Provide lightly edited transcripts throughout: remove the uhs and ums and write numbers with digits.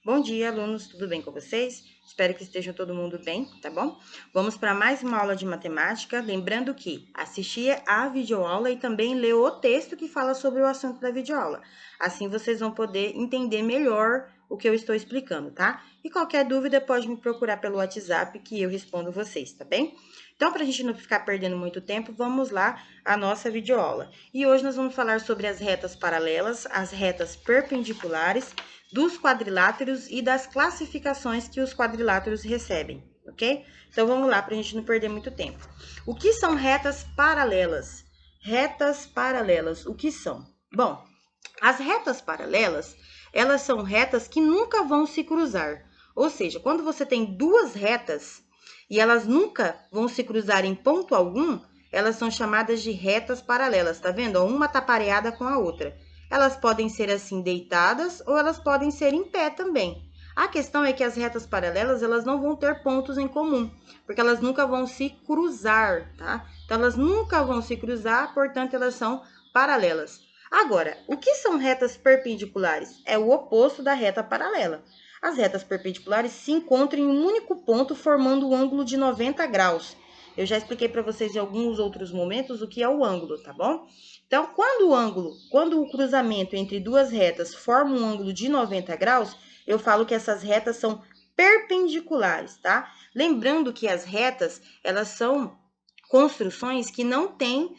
Bom dia, alunos, tudo bem com vocês? Espero que estejam todo mundo bem, tá bom? Vamos para mais uma aula de matemática, lembrando que assistir a videoaula e também ler o texto que fala sobre o assunto da videoaula. Assim vocês vão poder entender melhor o que eu estou explicando, tá? E qualquer dúvida pode me procurar pelo WhatsApp que eu respondo vocês, tá bem? Então, para a gente não ficar perdendo muito tempo, vamos lá à nossa videoaula. E hoje nós vamos falar sobre as retas paralelas, as retas perpendiculares, dos quadriláteros e das classificações que os quadriláteros recebem, ok? Então, vamos lá para a gente não perder muito tempo. O que são retas paralelas? Retas paralelas, o que são? Bom, as retas paralelas, elas são retas que nunca vão se cruzar. Ou seja, quando você tem duas retas e elas nunca vão se cruzar em ponto algum, elas são chamadas de retas paralelas, tá vendo? Uma tá pareada com a outra. Elas podem ser assim deitadas ou elas podem ser em pé também. A questão é que as retas paralelas, elas não vão ter pontos em comum, porque elas nunca vão se cruzar, tá? Então, elas nunca vão se cruzar, portanto, elas são paralelas. Agora, o que são retas perpendiculares? É o oposto da reta paralela. As retas perpendiculares se encontram em um único ponto, formando um ângulo de 90 graus. Eu já expliquei para vocês em alguns outros momentos o que é o ângulo, tá bom? Então, quando o cruzamento entre duas retas forma um ângulo de 90 graus, eu falo que essas retas são perpendiculares, tá? Lembrando que as retas, elas são construções que não têm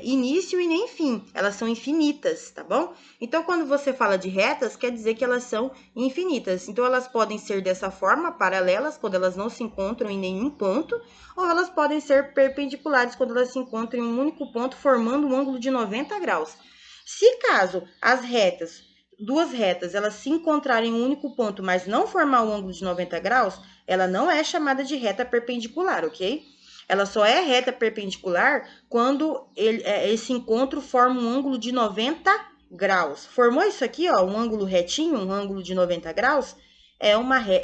início e nem fim, elas são infinitas, tá bom? Então, quando você fala de retas, quer dizer que elas são infinitas. Então, elas podem ser dessa forma, paralelas, quando elas não se encontram em nenhum ponto, ou elas podem ser perpendiculares, quando elas se encontram em um único ponto, formando um ângulo de 90 graus. Se caso as retas, duas retas, elas se encontrarem em um único ponto, mas não formar um ângulo de 90 graus, ela não é chamada de reta perpendicular, ok? Ela só é reta perpendicular quando esse encontro forma um ângulo de 90 graus. Formou isso aqui, ó, um ângulo retinho, um ângulo de 90 graus,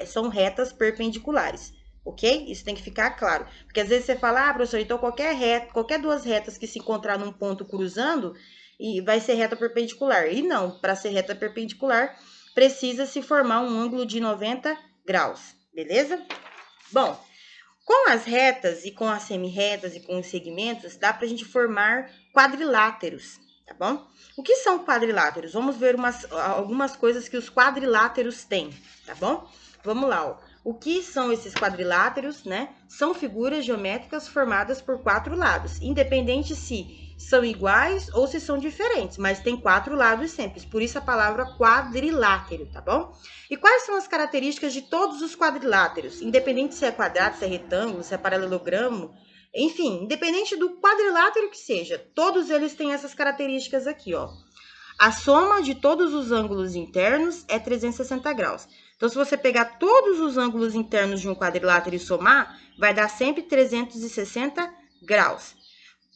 são retas perpendiculares, ok? Isso tem que ficar claro. Porque às vezes você fala, professor, então qualquer duas retas que se encontrar num ponto cruzando, e vai ser reta perpendicular. E não, para ser reta perpendicular, precisa se formar um ângulo de 90 graus, beleza? Bom, com as retas e com as semi-retas e com os segmentos, dá para a gente formar quadriláteros, tá bom? O que são quadriláteros? Vamos ver algumas coisas que os quadriláteros têm, tá bom? Vamos lá, ó. O que são esses quadriláteros, né? São figuras geométricas formadas por quatro lados, independente se são iguais ou se são diferentes, mas tem quatro lados sempre, por isso a palavra quadrilátero, tá bom? E quais são as características de todos os quadriláteros? Independente se é quadrado, se é retângulo, se é paralelogramo, enfim, independente do quadrilátero que seja, todos eles têm essas características aqui, ó. A soma de todos os ângulos internos é 360 graus. Então, se você pegar todos os ângulos internos de um quadrilátero e somar, vai dar sempre 360 graus.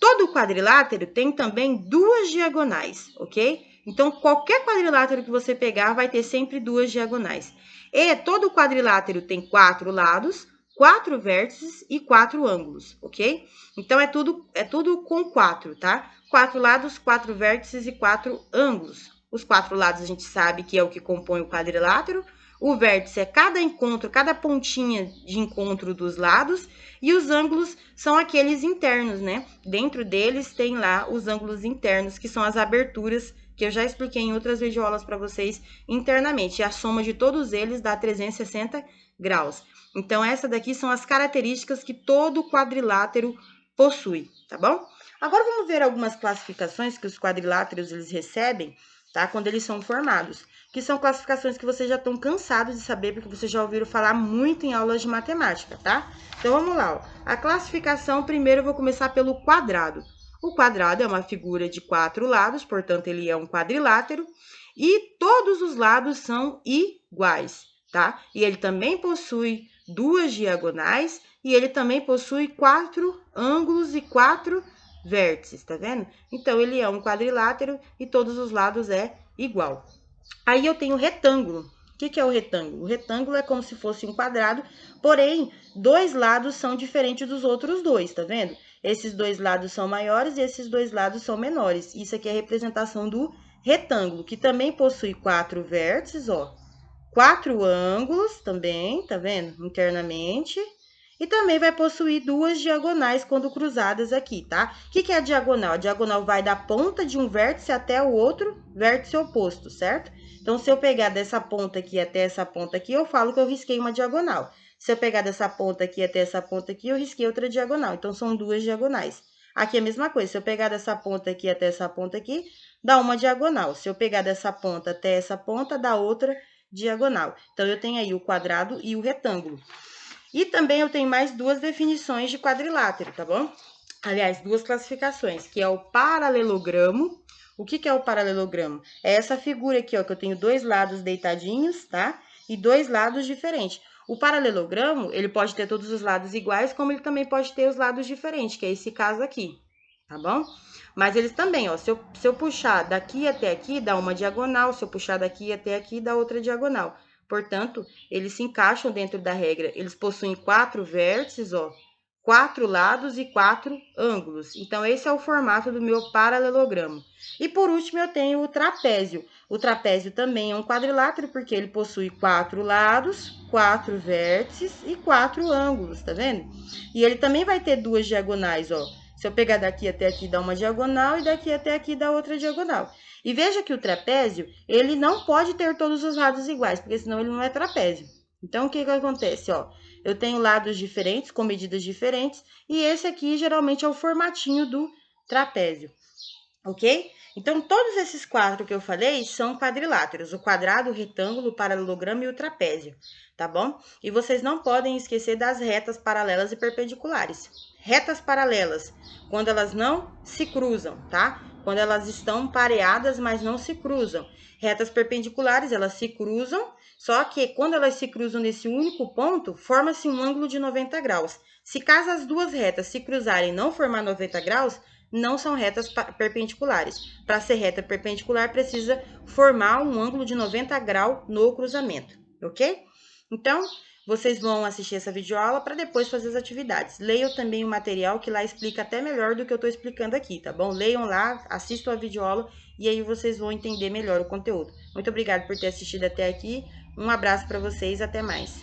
Todo quadrilátero tem também duas diagonais, ok? Então, qualquer quadrilátero que você pegar vai ter sempre duas diagonais. E todo quadrilátero tem quatro lados, quatro vértices e quatro ângulos, ok? Então, é tudo com quatro, tá? Quatro lados, quatro vértices e quatro ângulos. Os quatro lados a gente sabe que é o que compõe o quadrilátero. O vértice é cada encontro, cada pontinha de encontro dos lados. E os ângulos são aqueles internos, né? Dentro deles tem lá os ângulos internos, que são as aberturas, que eu já expliquei em outras videoaulas para vocês internamente. E a soma de todos eles dá 360 graus. Então, essas daqui são as características que todo quadrilátero possui, tá bom? Agora, vamos ver algumas classificações que os quadriláteros eles recebem, tá? Quando eles são formados, que são classificações que vocês já estão cansados de saber, porque vocês já ouviram falar muito em aulas de matemática, tá? Então, vamos lá, ó. A classificação, primeiro eu vou começar pelo quadrado. O quadrado é uma figura de quatro lados, portanto, ele é um quadrilátero, e todos os lados são iguais, tá? E ele também possui duas diagonais, e ele também possui quatro ângulos e quatro vértices, tá vendo? Então, ele é um quadrilátero e todos os lados é igual. Aí eu tenho retângulo. O que é o retângulo? O retângulo é como se fosse um quadrado, porém, dois lados são diferentes dos outros dois, tá vendo? Esses dois lados são maiores e esses dois lados são menores. Isso aqui é a representação do retângulo, que também possui quatro vértices, ó. 4 ângulos também, tá vendo? Internamente. E também vai possuir 2 diagonais quando cruzadas aqui, tá? O que é a diagonal? A diagonal vai da ponta de um vértice até o outro vértice oposto, certo? Então, se eu pegar dessa ponta aqui até essa ponta aqui, eu falo que eu risquei uma diagonal. Se eu pegar dessa ponta aqui até essa ponta aqui, eu risquei outra diagonal. Então, são 2 diagonais. Aqui é a mesma coisa. Se eu pegar dessa ponta aqui até essa ponta aqui, dá uma diagonal. Se eu pegar dessa ponta até essa ponta, dá outra diagonal. Então, eu tenho aí o quadrado e o retângulo. E também eu tenho mais 2 definições de quadrilátero, tá bom? Aliás, 2 classificações, que é o paralelogramo. O que é o paralelogramo? É essa figura aqui, ó, que eu tenho 2 lados deitadinhos, tá? E 2 lados diferentes. O paralelogramo, ele pode ter todos os lados iguais, como ele também pode ter os lados diferentes, que é esse caso aqui, tá bom? Mas eles também, ó, se eu puxar daqui até aqui, dá uma diagonal, se eu puxar daqui até aqui, dá outra diagonal. Portanto, eles se encaixam dentro da regra. Eles possuem 4 vértices, ó, 4 lados e 4 ângulos. Então, esse é o formato do meu paralelogramo. E por último, eu tenho o trapézio. O trapézio também é um quadrilátero, porque ele possui 4 lados, 4 vértices e 4 ângulos, tá vendo? E ele também vai ter 2 diagonais, ó. Se eu pegar daqui até aqui, dá uma diagonal, e daqui até aqui dá outra diagonal. E veja que o trapézio, ele não pode ter todos os lados iguais, porque senão ele não é trapézio. Então, o que acontece, ó? Eu tenho lados diferentes, com medidas diferentes, e esse aqui geralmente é o formatinho do trapézio, ok? Então, todos esses 4 que eu falei são quadriláteros, o quadrado, o retângulo, o paralelogramo e o trapézio, tá bom? E vocês não podem esquecer das retas paralelas e perpendiculares. Retas paralelas, quando elas não se cruzam, tá? Quando elas estão pareadas, mas não se cruzam. Retas perpendiculares, elas se cruzam, só que quando elas se cruzam nesse único ponto, forma-se um ângulo de 90 graus. Se caso as duas retas se cruzarem e não formar 90 graus, não são retas perpendiculares. Para ser reta perpendicular, precisa formar um ângulo de 90 graus no cruzamento, ok? Então, vocês vão assistir essa videoaula para depois fazer as atividades. Leiam também o material que lá explica até melhor do que eu estou explicando aqui, tá bom? Leiam lá, assistam a videoaula e aí vocês vão entender melhor o conteúdo. Muito obrigada por ter assistido até aqui. Um abraço para vocês, até mais.